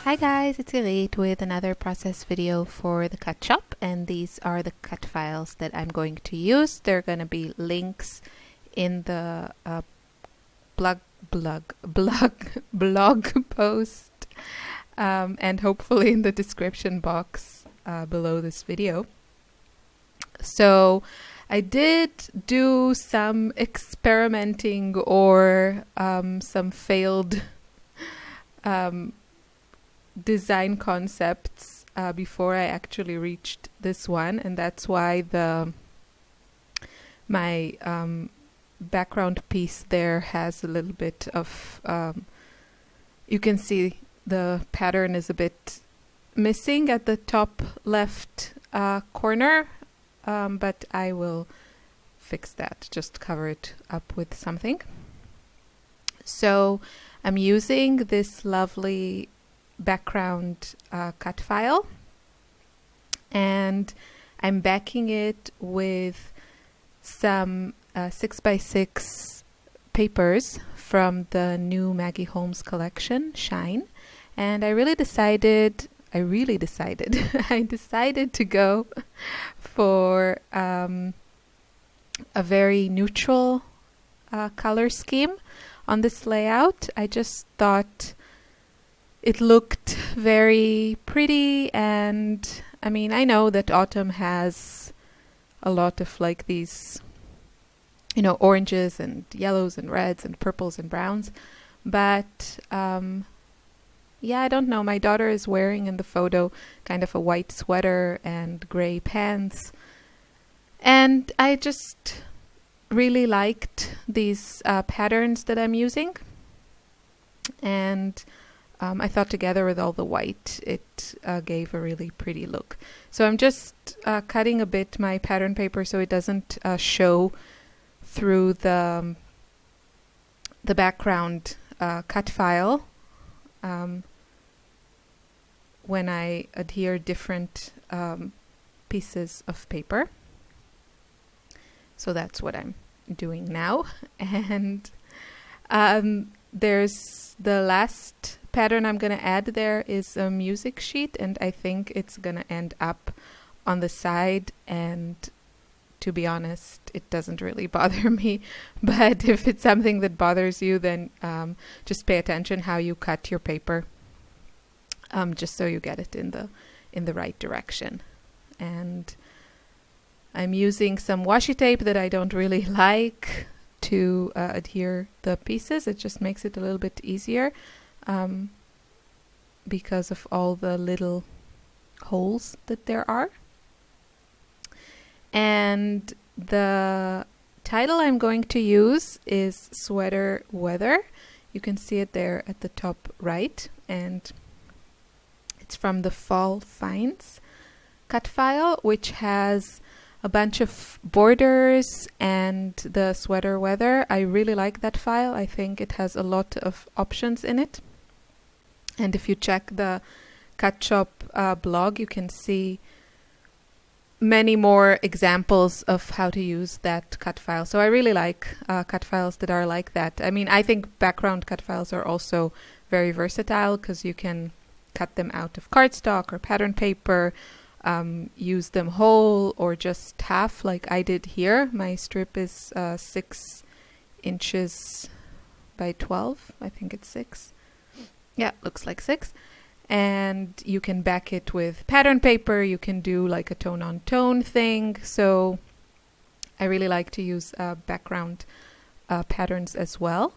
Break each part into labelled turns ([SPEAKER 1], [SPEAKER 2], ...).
[SPEAKER 1] Hi guys, it's Irit with another process video for the Cut Shop, and these are the cut files that I'm going to use. There are going to be links in the blog post and hopefully in the description box below this video. So I did do some experimenting or some failed design concepts before I actually reached this one, and that's why my background piece there has a little bit of you can see the pattern is a bit missing at the top left corner, but I will fix that, just cover it up with something. So I'm using this lovely background cut file, and I'm backing it with some 6x6 papers from the new Maggie Holmes collection, Shine. And I decided to go for a very neutral color scheme on this layout. I just thought it looked very pretty, and I mean, I know that autumn has a lot of like these, you know, oranges and yellows and reds and purples and browns, but yeah, I don't know. My daughter is wearing in the photo kind of a white sweater and gray pants, and I just really liked these patterns that I'm using, and I thought together with all the white, it gave a really pretty look. So I'm just cutting a bit my pattern paper so it doesn't show through the background cut file when I adhere different pieces of paper. So that's what I'm doing now. And there's the last pattern I'm going to add there is a music sheet, and I think it's going to end up on the side, and to be honest, it doesn't really bother me, but if it's something that bothers you, then just pay attention how you cut your paper, just so you get it in the right direction. And I'm using some washi tape that I don't really like to adhere the pieces. It just makes it a little bit easier because of all the little holes that there are. And the title I'm going to use is Sweater Weather. You can see it there at the top right, and it's from the Fall Finds cut file, which has a bunch of borders and the sweater weather. I really like that file. I think it has a lot of options in it. And if you check the Cut Shop blog, you can see many more examples of how to use that cut file. So I really like cut files that are like that. I mean, I think background cut files are also very versatile because you can cut them out of cardstock or pattern paper, use them whole or just half like I did here. My strip is 6 inches by 12. I think it's 6. Yeah, looks like 6. And you can back it with pattern paper. You can do like a tone on tone thing. So I really like to use background patterns as well.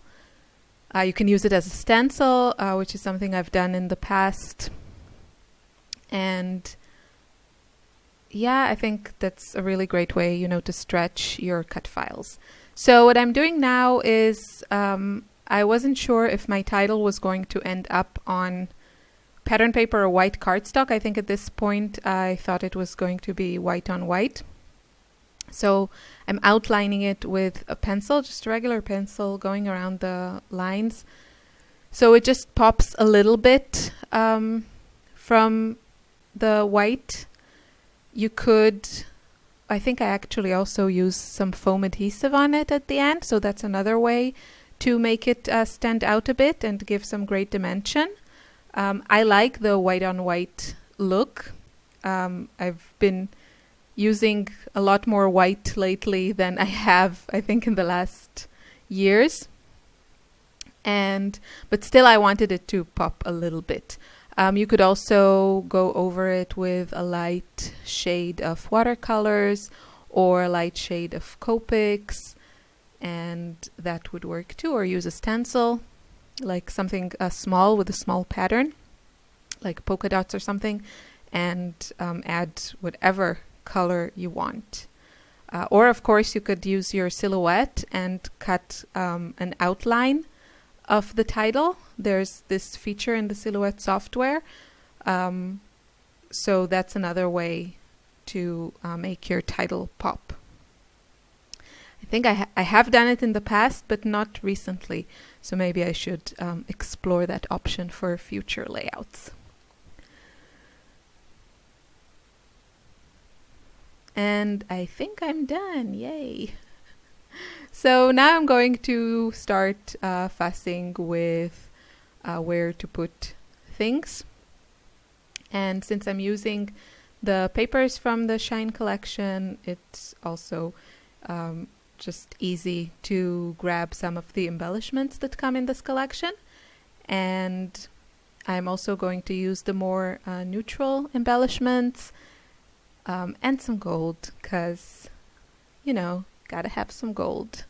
[SPEAKER 1] You can use it as a stencil, which is something I've done in the past. And yeah, I think that's a really great way, you know, to stretch your cut files. So what I'm doing now is I wasn't sure if my title was going to end up on pattern paper or white cardstock. I think at this point I thought it was going to be white on white. So I'm outlining it with a pencil, just a regular pencil, going around the lines. So it just pops a little bit from the white. You could, I think I actually also use some foam adhesive on it at the end. So that's another way to make it stand out a bit and give some great dimension. I like the white on white look. I've been using a lot more white lately than I have, I think, in the last years. But still I wanted it to pop a little bit. You could also go over it with a light shade of watercolors or a light shade of Copics, and that would work too. Or use a stencil, like something small with a small pattern, like polka dots or something, and add whatever color you want. Or of course you could use your silhouette and cut an outline of the title. There's this feature in the Silhouette software. So that's another way to make your title pop. I think I have done it in the past, but not recently. So maybe I should explore that option for future layouts. And I think I'm done. Yay! So now I'm going to start fussing with where to put things. And since I'm using the papers from the Shine collection, it's also just easy to grab some of the embellishments that come in this collection. And I'm also going to use the more neutral embellishments and some gold, because, you know, gotta have some gold.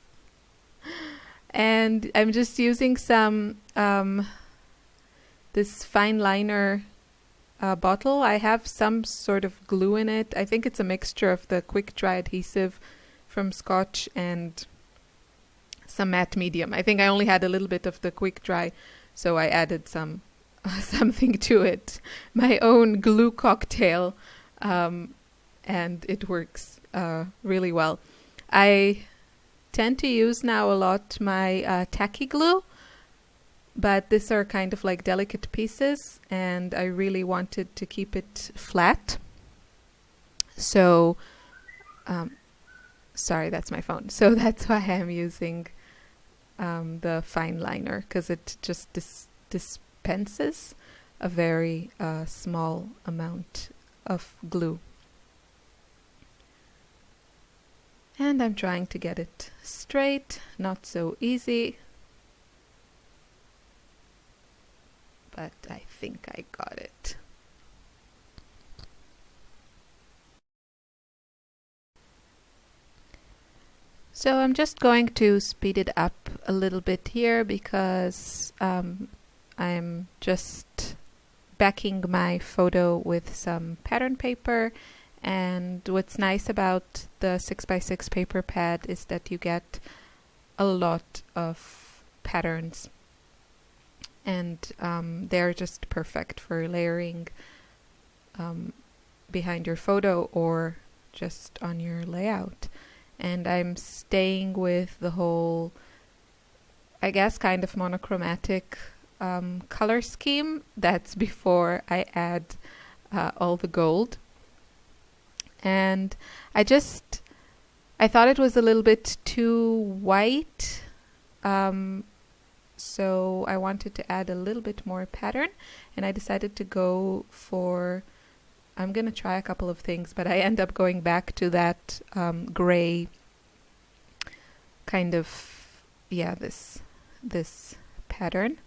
[SPEAKER 1] And I'm just using some this fine liner bottle. I have some sort of glue in it. I think it's a mixture of the quick dry adhesive from Scotch and some matte medium. I think I only had a little bit of the quick dry, so I added some something to it, my own glue cocktail, and it works really well. I tend to use now a lot my tacky glue, but these are kind of like delicate pieces, and I really wanted to keep it flat. So, sorry, that's my phone. So that's why I'm using the fine liner, because it just dispenses a very small amount of glue. And I'm trying to get it straight, not so easy, but I think I got it. So I'm just going to speed it up a little bit here, because I'm just backing my photo with some pattern paper. And what's nice about the 6x6 paper pad is that you get a lot of patterns, and they're just perfect for layering behind your photo or just on your layout. And I'm staying with the whole, I guess, kind of monochromatic color scheme. That's before I add all the gold. And I thought it was a little bit too white, so I wanted to add a little bit more pattern, and I decided to go for, I'm going to try a couple of things, but I end up going back to that gray kind of, yeah, this pattern,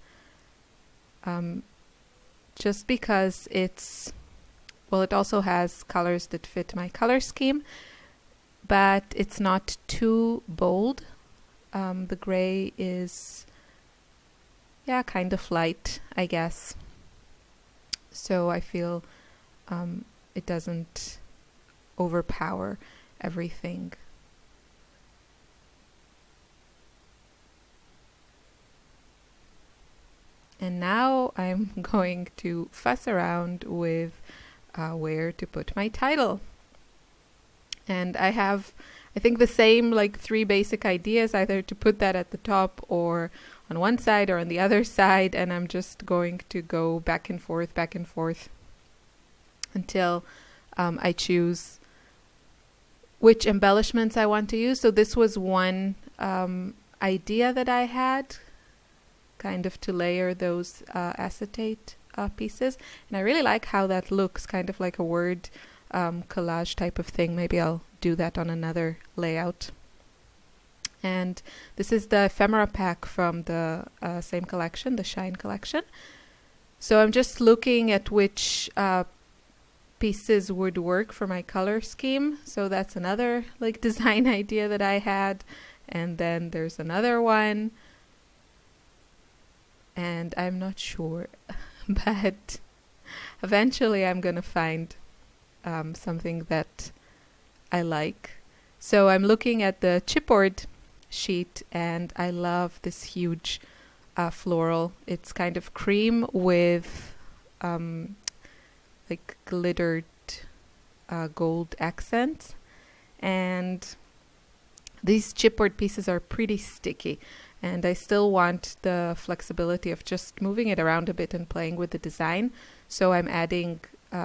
[SPEAKER 1] just because it's, well, it also has colors that fit my color scheme, but it's not too bold. The gray is, yeah, kind of light, I guess. So I feel it doesn't overpower everything. And now I'm going to fuss around with where to put my title. And I have, I think, the same like 3 basic ideas, either to put that at the top or on one side or on the other side, and I'm just going to go back and forth until I choose which embellishments I want to use. So this was one idea that I had, kind of to layer those acetate pieces. And I really like how that looks, kind of like a word collage type of thing. Maybe I'll do that on another layout. And this is the ephemera pack from the same collection, the Shine collection. So I'm just looking at which pieces would work for my color scheme. So that's another like design idea that I had. And then there's another one. And I'm not sure, but eventually I'm going to find something that I like. So I'm looking at the chipboard sheet, and I love this huge floral. It's kind of cream with like glittered gold accents, and these chipboard pieces are pretty sticky, and I still want the flexibility of just moving it around a bit and playing with the design. So I'm adding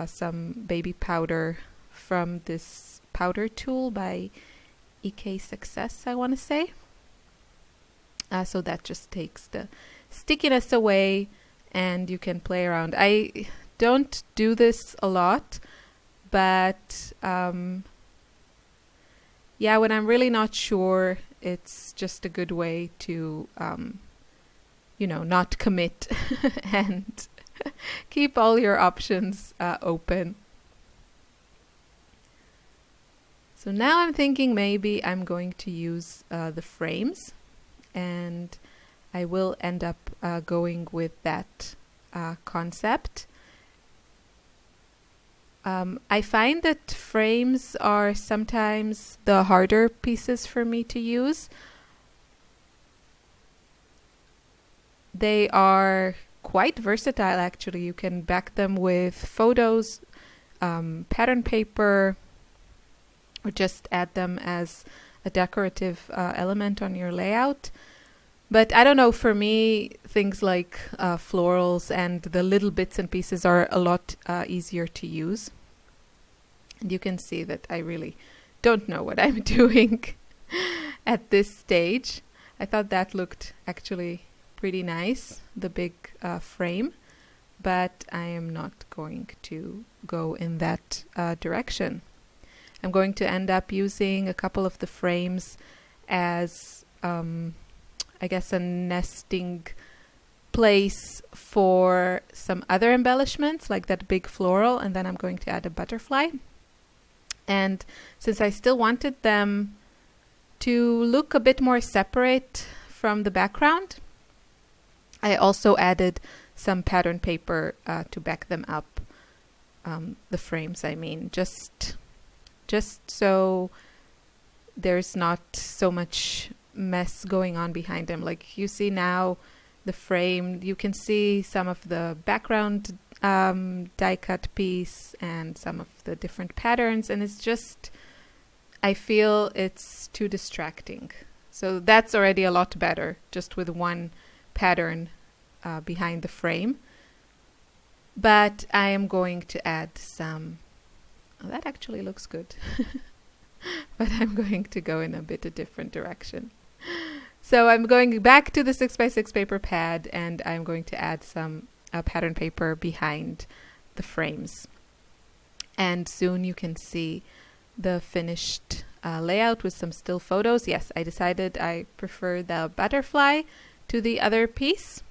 [SPEAKER 1] some baby powder from this powder tool by EK Success, I want to say. So that just takes the stickiness away, and you can play around. I don't do this a lot, but yeah, when I'm really not sure, it's just a good way to, not commit and keep all your options open. So now I'm thinking maybe I'm going to use the frames, and I will end up going with that concept. I find that frames are sometimes the harder pieces for me to use. They are quite versatile, actually. You can back them with photos, pattern paper, or just add them as a decorative element on your layout. But I don't know, for me, things like florals and the little bits and pieces are a lot easier to use. And you can see that I really don't know what I'm doing at this stage. I thought that looked actually pretty nice, the big frame, but I am not going to go in that direction. I'm going to end up using a couple of the frames as I guess a nesting place for some other embellishments, like that big floral, and then I'm going to add a butterfly. And since I still wanted them to look a bit more separate from the background, I also added some pattern paper to back them up, the frames, I mean, just so there's not so much mess going on behind them. Like you see now the frame, you can see some of the background die cut piece and some of the different patterns, and it's just, I feel it's too distracting. So that's already a lot better, just with one pattern behind the frame. But I am going to add some, that actually looks good. But I'm going to go in a bit a different direction. So I'm going back to the 6x6 paper pad, and I'm going to add some pattern paper behind the frames. And soon you can see the finished layout with some still photos. Yes, I decided I prefer the butterfly to the other piece.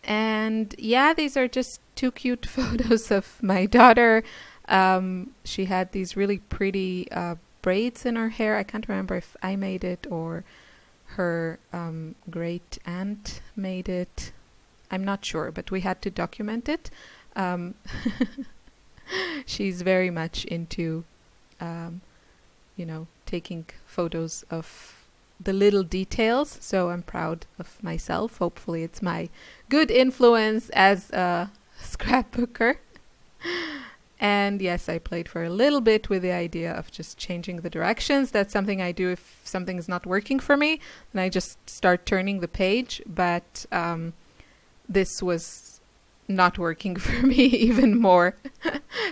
[SPEAKER 1] And yeah, these are just two cute photos of my daughter. She had these really pretty braids in her hair. I can't remember if I made it or her great aunt made it. I'm not sure, but we had to document it. She's very much into, taking photos of the little details. So I'm proud of myself. Hopefully it's my good influence as a scrapbooker. And yes, I played for a little bit with the idea of just changing the directions. That's something I do if something is not working for me, and I just start turning the page. But this was not working for me even more.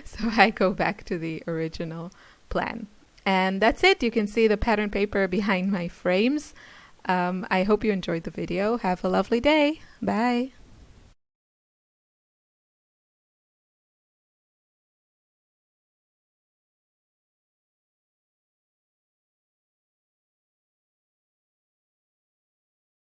[SPEAKER 1] So I go back to the original plan. And that's it. You can see the pattern paper behind my frames. I hope you enjoyed the video. Have a lovely day. Bye.